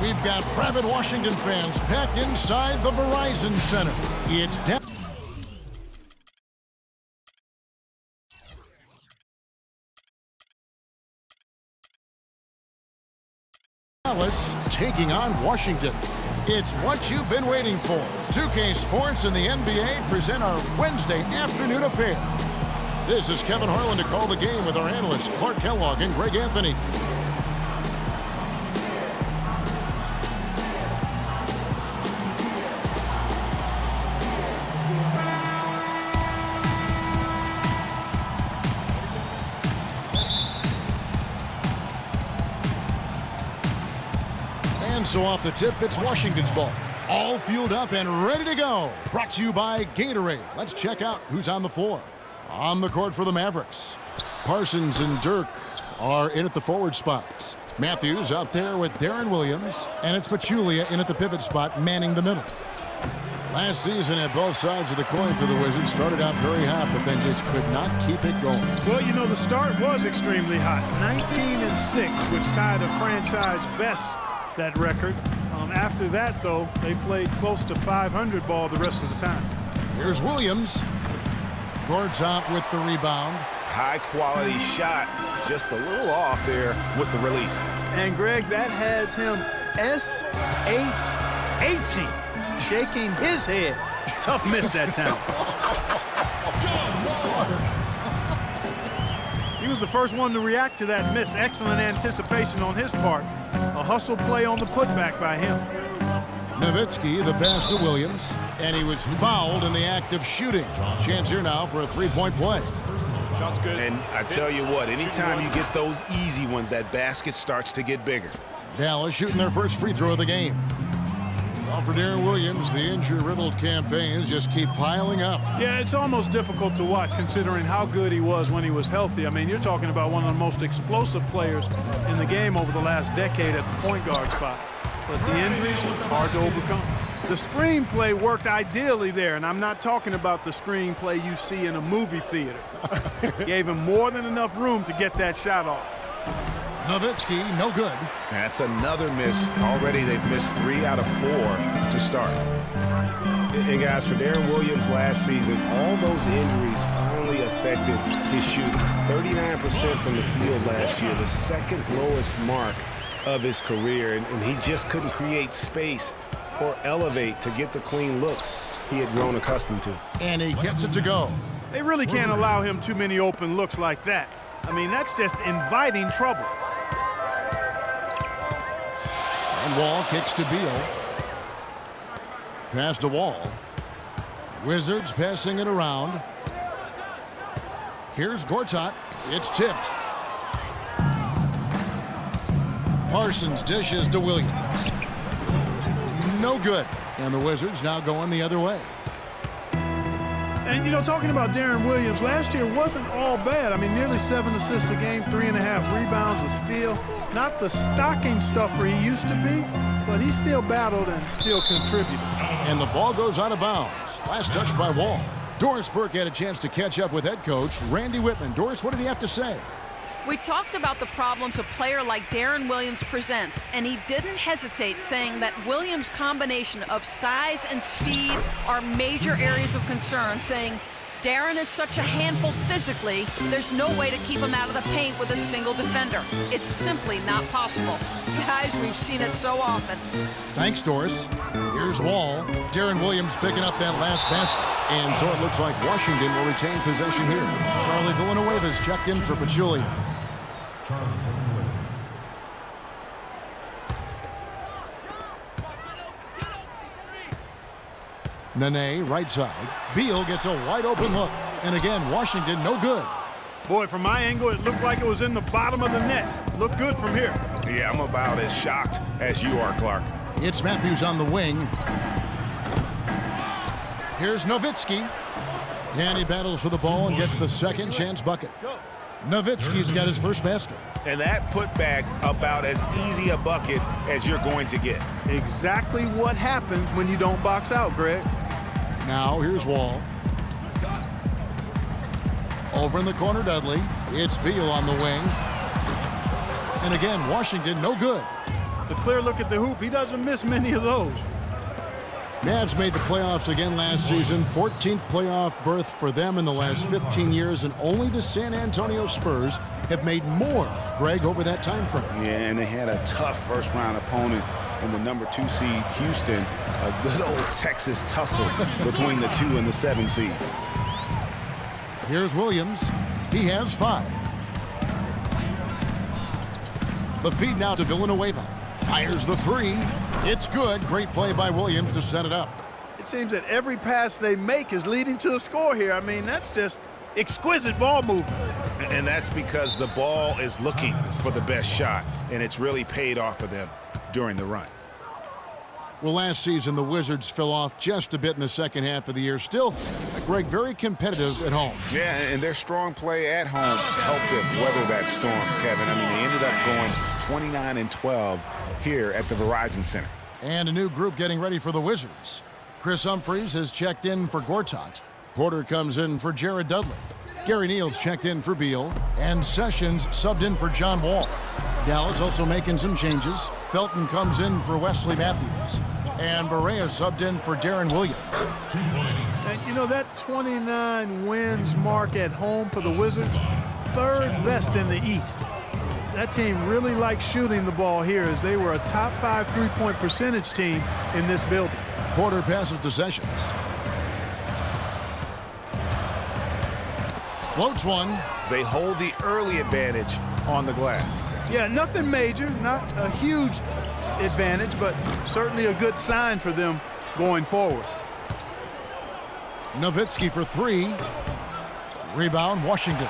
We've got rabid Washington fans packed inside the Verizon Center. It's Dallas taking on Washington. It's what you've been waiting for. 2K Sports and the NBA present our Wednesday afternoon affair. This is Kevin Harlan to call the game with our analysts Clark Kellogg and Greg Anthony. And so off the tip, it's Washington's ball. All fueled up and ready to go. Brought to you by Gatorade. Let's check out who's on the floor. On the court for the Mavericks, Parsons and Dirk are in at the forward spots. Matthews out there with Darren Williams, and it's Pachulia in at the pivot spot, manning the middle. Last season at both sides of the coin for the Wizards started out very hot, but then just could not keep it going. Well, you know, the start was extremely hot. 19-6, which tied a franchise best, that record. After that, though, they played close to 500 ball the rest of the time. Here's Williams. Gortat with the rebound. High quality shot, just a little off there with the release. And Greg, that has him S-H-H-ing, shaking his head. Tough miss that time. He was the first one to react to that miss. Excellent anticipation on his part. A hustle play on the putback by him. Nowitzki, the pass to Williams, and he was fouled in the act of shooting. Chance here now for a three-point play. Shot's good. And I tell you what, anytime you get those easy ones, that basket starts to get bigger. Dallas shooting their first free throw of the game. Well, for Darren Williams, the injury-riddled campaigns just keep piling up. Yeah, it's almost difficult to watch considering how good he was when he was healthy. I mean, you're talking about one of the most explosive players in the game over the last decade at the point guard spot. But the injuries, hard to overcome. The screenplay worked ideally there, and I'm not talking about the screenplay you see in a movie theater. Gave him more than enough room to get that shot off. Nowitzki, no good. That's another miss. Already they've missed 3 out of 4 to start. And guys, for Darren Williams last season, all those injuries finally affected his shooting. 39% from the field last year, the second lowest mark of his career, and he just couldn't create space or elevate to get the clean looks he had grown accustomed to. And he gets it to go. They really can't allow him too many open looks like that. I mean, that's just inviting trouble. And Wall kicks to Beal. Pass to Wall. Wizards passing it around. Here's Gortat. It's tipped. Parsons dishes to Williams. No good. And the Wizards now going the other way. And, you know, talking about Darren Williams, last year wasn't all bad. I mean, nearly 7 assists a game, 3.5 rebounds, a steal. Not the stocking stuffer he used to be, but he still battled and still contributed. And the ball goes out of bounds. Last touch by Wall. Doris Burke had a chance to catch up with head coach Randy Whitman. Doris, what did he have to say? We talked about the problems a player like Darren Williams presents, and he didn't hesitate, saying that Williams' combination of size and speed are major areas of concern, saying Darren is such a handful physically, there's no way to keep him out of the paint with a single defender. It's simply not possible. Guys, we've seen it so often. Thanks, Doris. Here's Wall. Darren Williams picking up that last basket. And so it looks like Washington will retain possession here. Charlie Villanueva's checked in for Pachulia. Nene, right side. Beal gets a wide open look. And again, Washington, no good. Boy, from my angle, it looked like it was in the bottom of the net. Looked good from here. Yeah, I'm about as shocked as you are, Clark. It's Matthews on the wing. Here's Nowitzki. And he battles for the ball and gets the second chance bucket. Nowitzki's got his first basket. And that putback about as easy a bucket as you're going to get. Exactly what happens when you don't box out, Greg. Now here's Wall. Over in the corner, Dudley. It's Beal on the wing. And again, Washington, no good. the clear look at the hoop. He doesn't miss many of those. Mavs made the playoffs again last season. 14th playoff berth for them in the last 15 years, and only the San Antonio Spurs have made more, Greg, over that time frame. Yeah, and they had a tough first-round opponent in the number 2 seed, Houston. A good old Texas tussle between the 2 and the 7 seeds. Here's Williams. He has 5. The feed now to Villanueva. Fires the 3. It's good. Great play by Williams to set it up. It seems that every pass they make is leading to a score here. I mean, that's just exquisite ball movement. And that's because the ball is looking for the best shot, and it's really paid off for them during the run. Well, last season, the Wizards fell off just a bit in the second half of the year. Still, Greg, very competitive at home. Yeah, and their strong play at home helped them weather that storm, Kevin. I mean, they ended up going 29-12 here at the Verizon Center. And a new group getting ready for the Wizards. Chris Humphries has checked in for Gortat. Porter comes in for Jared Dudley. Gary Neal's checked in for Beal. And Sessions subbed in for John Wall. Dallas also making some changes. Felton comes in for Wesley Matthews. And Barea subbed in for Darren Williams. And you know, that 29 wins mark at home for the Wizards, 3rd best in the East. That team really likes shooting the ball here, as they were a top 5 3-point percentage team in this building. Porter passes to Sessions. Floats one. They hold the early advantage on the glass. Yeah, nothing major, not a huge advantage, but certainly a good sign for them going forward. Nowitzki for 3. Rebound, Washington.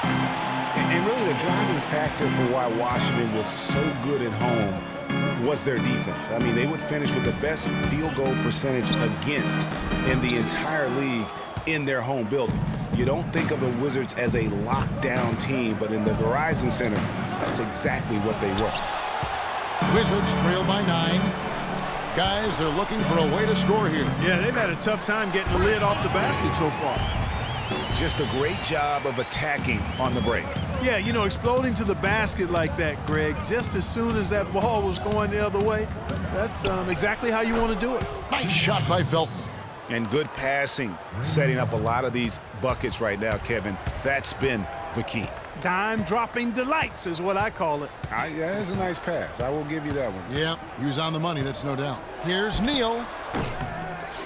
And really the driving factor for why Washington was so good at home was their defense. I mean, they would finish with the best field goal percentage against in the entire league in their home building. You don't think of the Wizards as a lockdown team, but in the Verizon Center, that's exactly what they were. Wizards trail by 9. Guys, they're looking for a way to score here. Yeah, they've had a tough time getting the lid off the basket so far. Just a great job of attacking on the break. Yeah, you know, exploding to the basket like that, Greg, just as soon as that ball was going the other way, that's exactly how you want to do it. Nice shot by Felton. And good passing, setting up a lot of these buckets right now, Kevin. That's been the key. Dime-dropping delights is what I call it. Yeah, that's a nice pass. I will give you that one. Yeah, he was on the money, that's no doubt. Here's Neal.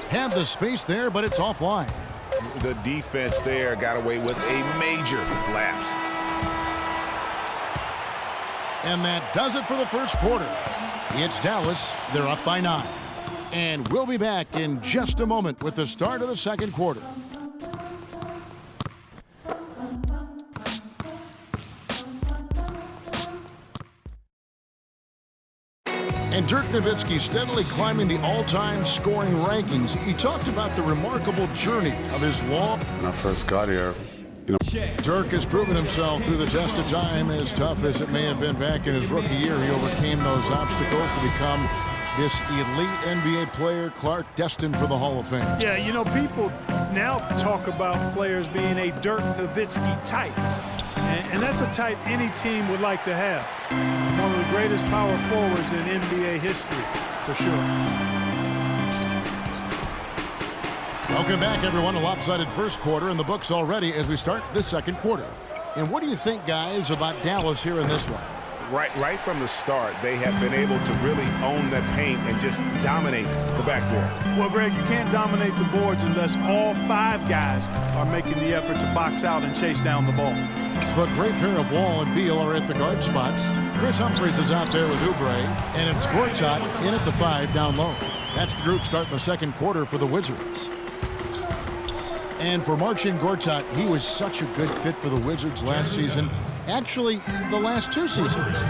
Had the space there, but it's offline. The defense there got away with a major lapse. And that does it for the first quarter. It's Dallas. They're up by 9. And we'll be back in just a moment with the start of the second quarter. And Dirk Nowitzki steadily climbing the all-time scoring rankings. He talked about the remarkable journey of his long... When I first got here, Dirk has proven himself through the test of time. As tough as it may have been back in his rookie year, he overcame those obstacles to become this elite NBA player, Clark, destined for the Hall of Fame. Yeah, you know, people now talk about players being a Dirk Nowitzki type. And that's a type any team would like to have. One of the greatest power forwards in NBA history, for sure. Welcome back, everyone. A lopsided first quarter in the books already as we start this second quarter. And what do you think, guys, about Dallas here in this one? Right from the start, they have been able to really own that paint and just dominate the backboard. Well, Greg, you can't dominate the boards unless all 5 guys are making the effort to box out and chase down the ball. The great pair of Wall and Beal are at the guard spots. Chris Humphries is out there with Oubre, and it's Gortat in at the 5 down low. That's the group starting the second quarter for the Wizards. And for Marcin Gortat, he was such a good fit for the Wizards last season. Actually, the last 2 seasons.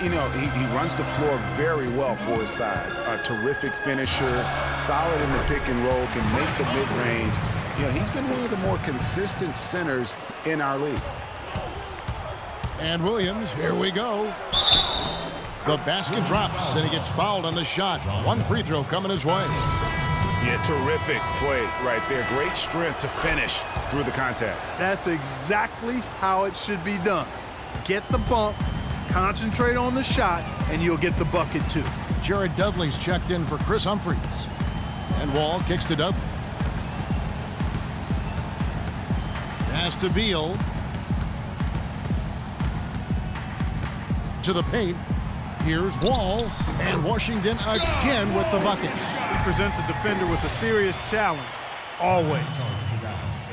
You know, he runs the floor very well for his size. A terrific finisher, solid in the pick and roll, can make the mid-range. You know, he's been one of the more consistent centers in our league. And Williams, here we go. The basket drops, and he gets fouled on the shot. 1 free throw coming his way. Yeah, terrific play right there. Great strength to finish through the contact. That's exactly how it should be done. Get the bump, Concentrate on the shot, and you'll get the bucket too. Jared Dudley's checked in for Chris Humphries. And Wall kicks to Dudley. Pass to Beal. To the paint. Here's Wall. And Washington again with the bucket. He presents a defender with a serious challenge, always.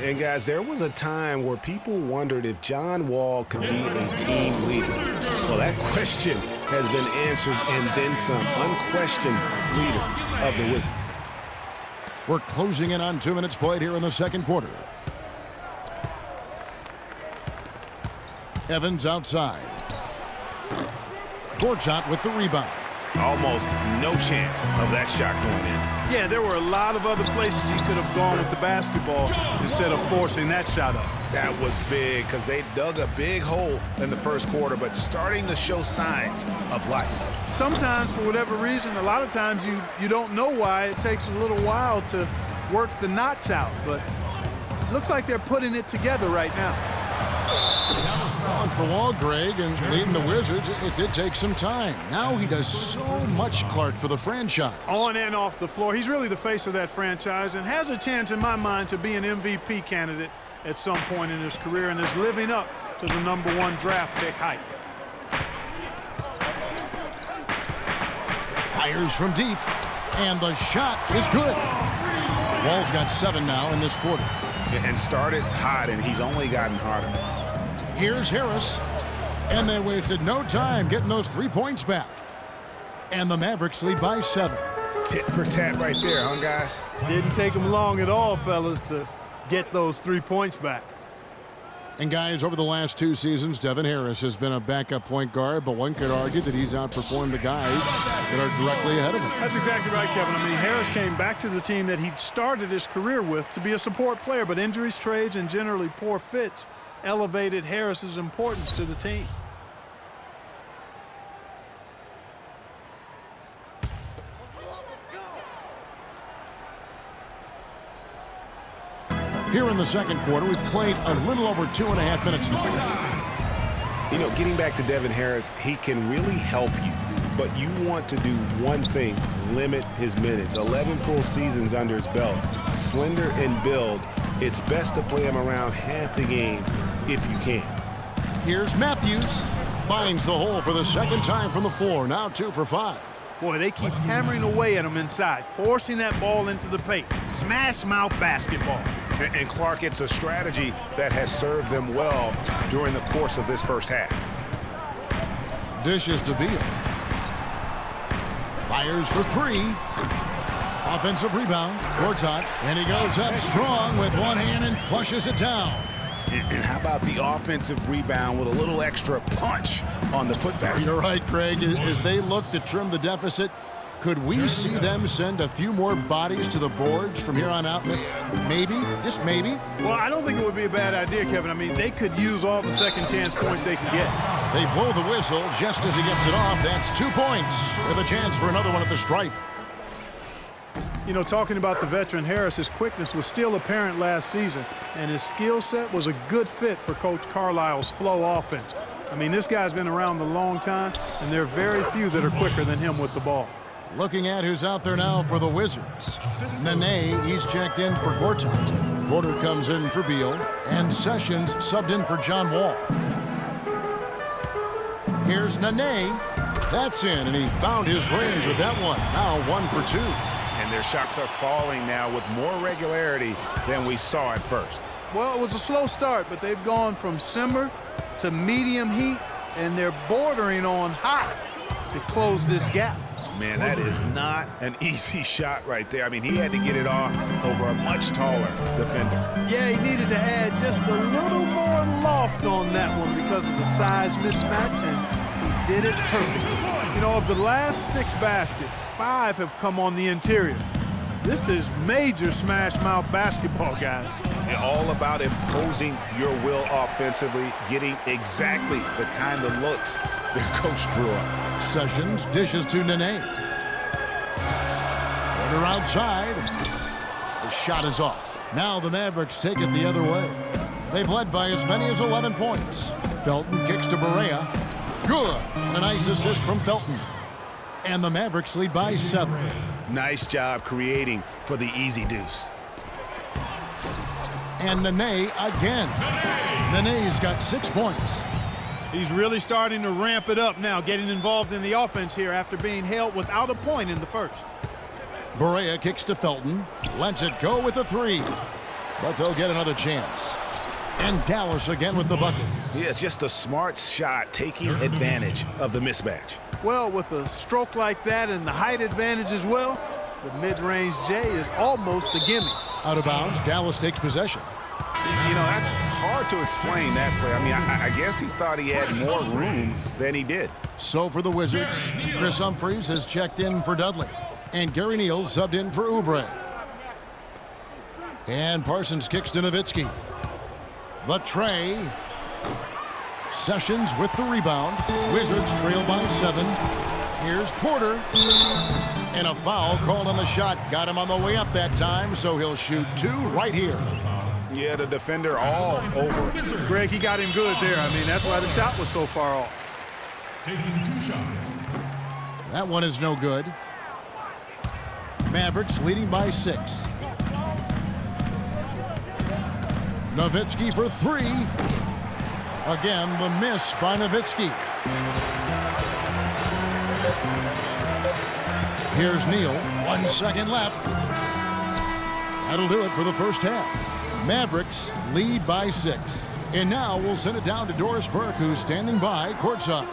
And guys, there was a time where people wondered if John Wall could be a team leader. Well, that question has been answered and then some. Unquestioned leader of the Wizards. We're closing in on 2 minutes played here in the second quarter. Evans outside. Gortat with the rebound. Almost no chance of that shot going in. Yeah, there were a lot of other places he could have gone with the basketball instead of forcing that shot up. That was big because they dug a big hole in the first quarter, but starting to show signs of life. Sometimes, for whatever reason, a lot of times you don't know why. It takes a little while to work the knots out, but it looks like they're putting it together right now. On for Wall, Greg, and leading the Wizards, it did take some time. Now he does so much, Clark, for the franchise. On and off the floor. He's really the face of that franchise and has a chance, in my mind, to be an MVP candidate at some point in his career and is living up to the #1 draft pick hype. Fires from deep, and the shot is good. Wall's got 7 now in this quarter. And started hot, and he's only gotten hotter. Here's Harris, and they wasted no time getting those 3 points back. And the Mavericks lead by 7. Tit for tat right there, huh, guys? Didn't take him long at all, fellas, to get those 3 points back. And guys, over the last 2 seasons, Devin Harris has been a backup point guard, but one could argue that he's outperformed the guys that are directly ahead of him. That's exactly right, Kevin. I mean, Harris came back to the team that he started his career with to be a support player, but injuries, trades, and generally poor fits elevated Harris's importance to the team. Here in the second quarter, we've played a little over 2.5 minutes now. You know, getting back to Devin Harris, he can really help you. But you want to do one thing, limit his minutes. 11 full seasons under his belt. Slender in build, it's best to play him around half the game if you can. Here's Matthews. Finds the hole for the second time from the floor. Now 2 for 5. Boy, they keep hammering away at him inside, forcing that ball into the paint. Smash mouth basketball. And Clark, it's a strategy that has served them well during the course of this first half. Dishes to Beal. Fires for 3. Offensive rebound. Gortat. And he goes up strong with one hand and flushes it down. And how about the offensive rebound with a little extra punch on the putback? You're right, Greg. As they look to trim the deficit, could we see them send a few more bodies to the boards from here on out? Maybe, just maybe. Well, I don't think it would be a bad idea, Kevin. I mean, they could use all the second chance points they can get. They blow the whistle just as he gets it off. That's 2 points with a chance for another one at the stripe. You know, talking about the veteran Harris, his quickness was still apparent last season, and his skill set was a good fit for Coach Carlisle's flow offense. I mean, this guy's been around a long time, and there are very few that are quicker than him with the ball. Looking at who's out there now for the Wizards. Nene, he's checked in for Gortat. Porter comes in for Beal, and Sessions subbed in for John Wall. Here's Nene. That's in, and he found his range with that one. Now 1 for 2. And their shots are falling now with more regularity than we saw at first. Well, it was a slow start, but they've gone from simmer to medium heat, and they're bordering on hot to close this gap. Man, that is not an easy shot right there. I mean, he had to get it off over a much taller defender. Yeah, he needed to add just a little more loft on that one because of the size mismatch, and he did it perfectly. You know, of the last 6 baskets, 5 have come on the interior. This is major smash mouth basketball, guys. And all about imposing your will offensively, getting exactly the kind of looks their coach drew up. Sessions dishes to Nene. Porter outside. The shot is off. Now the Mavericks take it the other way. They've led by as many as 11 points. Felton kicks to Barea. Good. And a nice assist from Felton. And the Mavericks lead by 7. Nice job creating for the easy deuce. And Nene again. Nene's got 6 points. He's really starting to ramp it up now, getting involved in the offense here after being held without a point in the first. Barea kicks to Felton. Lets it go with a 3. But they'll get another chance. And Dallas again with the bucket. Yeah, just a smart shot taking advantage of the mismatch. Well, with a stroke like that and the height advantage as well, the mid-range J is almost a gimme. Out of bounds, Dallas takes possession. You know, that's hard to explain that play. I mean, I guess he thought he had more room than he did. So for the Wizards, Chris Humphries has checked in for Dudley. And Gary Neal subbed in for Oubre. And Parsons kicks to Nowitzki. The tray. Sessions with the rebound. Wizards trail by 7. Here's Porter. And a foul called on the shot. Got him on the way up that time, so he'll shoot 2 right here. Yeah, the defender all over it. Greg, he got him good there. I mean, that's why the shot was so far off. Taking 2 shots. That one is no good. Mavericks leading by 6. Nowitzki for 3. Again, the miss by Nowitzki. Here's Neal. 1 second left. That'll do it for the first half. Mavericks lead by 6. And now we'll send it down to Doris Burke, who's standing by courtside.